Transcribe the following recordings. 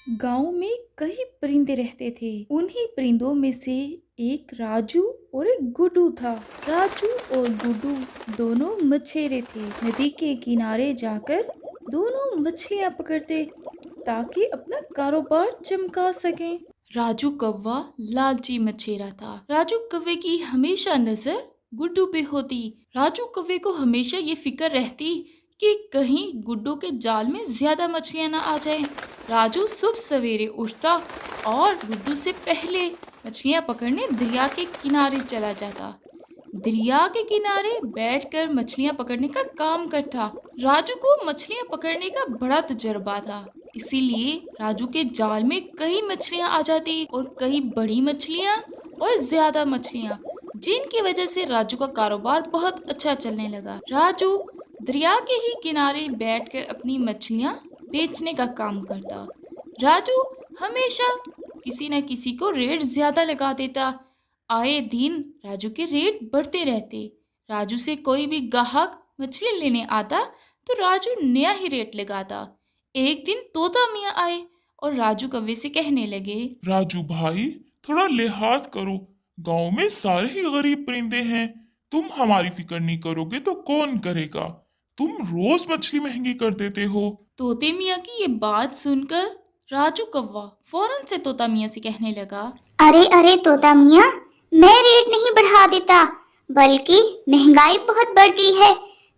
गांव में कई परिंदे रहते थे। उन्हीं परिंदों में से एक राजू और एक गुड्डू था। राजू और गुड्डू दोनों मछेरे थे। नदी के किनारे जाकर दोनों मछलियां पकड़ते ताकि अपना कारोबार चमका सकें। राजू कौवा लालची मछेरा था। राजू कौवे की हमेशा नजर गुड्डू पे होती। राजू कौवे को हमेशा ये फिक्र रहती कि कहीं गुड्डू के जाल में ज्यादा मछलियां ना आ जाएं। राजू सुबह सवेरे उठता और गुड्डू से पहले मछलियां पकड़ने दरिया के किनारे चला जाता। दरिया के किनारे बैठकर मछलियां पकड़ने का काम करता। राजू को मछलियां पकड़ने का बड़ा तजुर्बा था, इसीलिए राजू के जाल में कई मछलियां आ जाती और कई बड़ी मछलियां और ज्यादा मछलियां, जिनकी वजह से राजू का कारोबार बहुत अच्छा चलने लगा। राजू दरिया के ही किनारे बैठकर अपनी मछलियां बेचने का काम करता। राजू हमेशा किसी न किसी को रेट ज्यादा लगा देता। आए दिन राजू के रेट बढ़ते रहते। राजू से कोई भी ग्राहक मछली लेने आता तो राजू नया ही रेट लगाता। एक दिन तोता मियाँ आए और राजू कौवे से कहने लगे, राजू भाई, थोड़ा लिहाज करो। गांव में सारे ही गरीब परिंदे हैं। तुम हमारी फिक्र नहीं करोगे तो कौन करेगा? तुम रोज मछली महंगी कर देते हो। तोते मियाँ की ये बात सुनकर राजू कौवा फौरन से तोता मियाँ से कहने लगा, अरे अरे तोता मियाँ, मैं रेट नहीं बढ़ा देता, बल्कि महंगाई बहुत बढ़ गई है।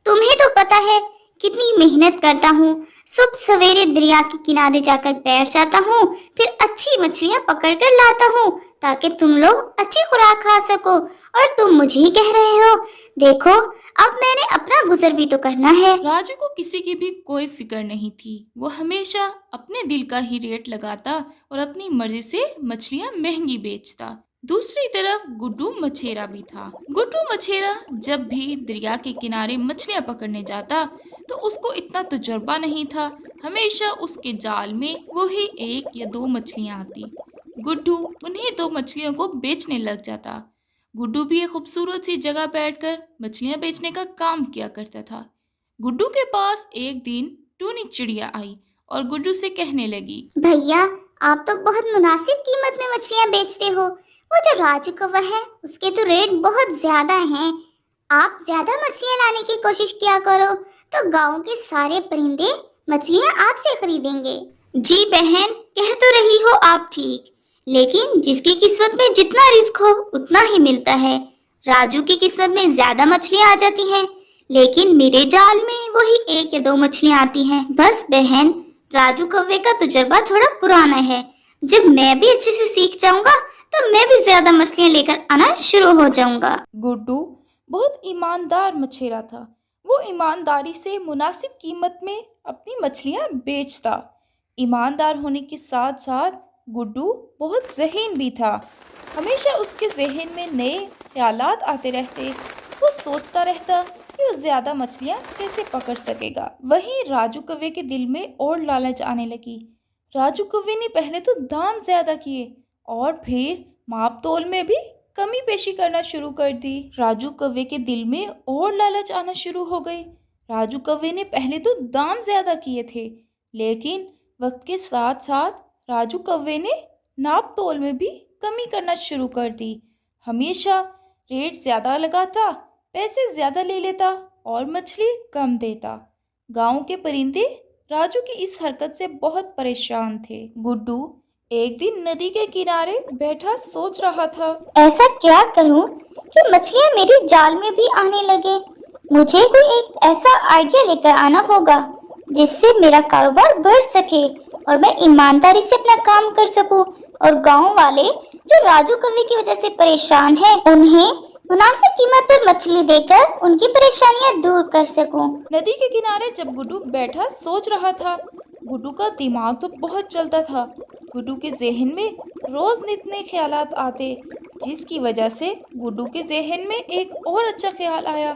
तुम्हें तो पता है कितनी मेहनत करता हूँ। सुबह सवेरे दरिया के किनारे जाकर बैठ जाता हूँ, फिर अच्छी मछलियाँ पकड़ कर लाता हूँ ताकि तुम लोग अच्छी खुराक खा सको, और तुम मुझे ही कह रहे हो। देखो, अब मैंने अपना गुजर भी तो करना है। राजू को किसी की भी कोई फिक्र नहीं थी। वो हमेशा अपने दिल का ही रेट लगाता और अपनी मर्जी से मछलियाँ महंगी बेचता। दूसरी तरफ गुड्डू मछेरा भी था। गुड्डू मछेरा जब भी दरिया के किनारे मछलियाँ पकड़ने जाता तो उसको इतना तजुर्बा नहीं था। हमेशा उसके जाल में वही एक या दो मछलियाँ आती। गुड्डू उन्हीं दो मछलियों को बेचने लग जाता। गुड्डू भी एक खूबसूरत सी जगह बैठकर मछलियां बेचने का काम किया करता था। गुड्डू के पास एक दिन टूनी चिड़िया आई और गुड्डू से कहने लगी, भैया, आप तो बहुत मुनासिब कीमत में मछलियाँ बेचते हो। वो जो राजू कौवा है, उसके तो रेट बहुत ज्यादा हैं। आप ज्यादा मछलियाँ लाने की कोशिश किया करो, तो गांव के सारे परिंदे मछलियाँ आपसे खरीदेंगे। जी बहन, कह तो रही हो आप ठीक, लेकिन जिसकी किस्मत में जितना रिस्क हो उतना ही मिलता है। राजू की किस्मत में ज्यादा मछलियाँ आ जाती हैं, लेकिन मेरे जाल में वही एक या दो मछलियाँ आती हैं। बस बहन, राजू कौवे का तजुर्बा थोड़ा पुराना है। जब मैं भी अच्छे से सीख जाऊंगा तो मैं भी ज्यादा मछलियाँ लेकर आना शुरू हो जाऊंगा। गुड्डू बहुत ईमानदार मछेरा था। वो ईमानदारी से मुनासिब कीमत में अपनी मछलियां बेचता। ईमानदार होने के साथ साथ गुड्डू बहुत ज़हीन भी था। हमेशा उसके जहन में नए ख्यालात आते रहते। वो सोचता रहता कि वो ज्यादा मछलियां कैसे पकड़ सकेगा। वहीं राजू कौवे के दिल में और लालच आने लगी। राजू कौवे ने पहले तो दाम ज्यादा किए और फिर माप तोल में भी कमी पेशी करना शुरू कर दी। राजू कौवे के दिल में और लालच आना शुरू हो गई। राजू कौवे ने पहले तो दाम ज्यादा किए थे, लेकिन वक्त के साथ साथ राजू कौवे ने नाप तोल में भी कमी करना शुरू कर दी। हमेशा रेट ज्यादा लगाता, पैसे ज्यादा ले लेता और मछली कम देता। गांव के परिंदे राजू की इस हरकत से बहुत परेशान थे। गुड्डू एक दिन नदी के किनारे बैठा सोच रहा था, ऐसा क्या करूं कि मछलियां मेरे जाल में भी आने लगे। मुझे कोई एक ऐसा आइडिया लेकर आना होगा जिससे मेरा कारोबार बढ़ सके और मैं ईमानदारी से अपना काम कर सकूं, और गांव वाले जो राजू कौवे की वजह से परेशान हैं, उन्हें मुनासिब कीमत पर मछली देकर उनकी परेशानियां दूर कर सकूं। नदी के किनारे जब गुड्डू बैठा सोच रहा था, गुड्डू का दिमाग तो बहुत चलता था। गुड्डू के जहन में रोज नित नए ख्यालात आते, जिसकी वजह से गुड्डू के जहन में एक और अच्छा ख्याल आया।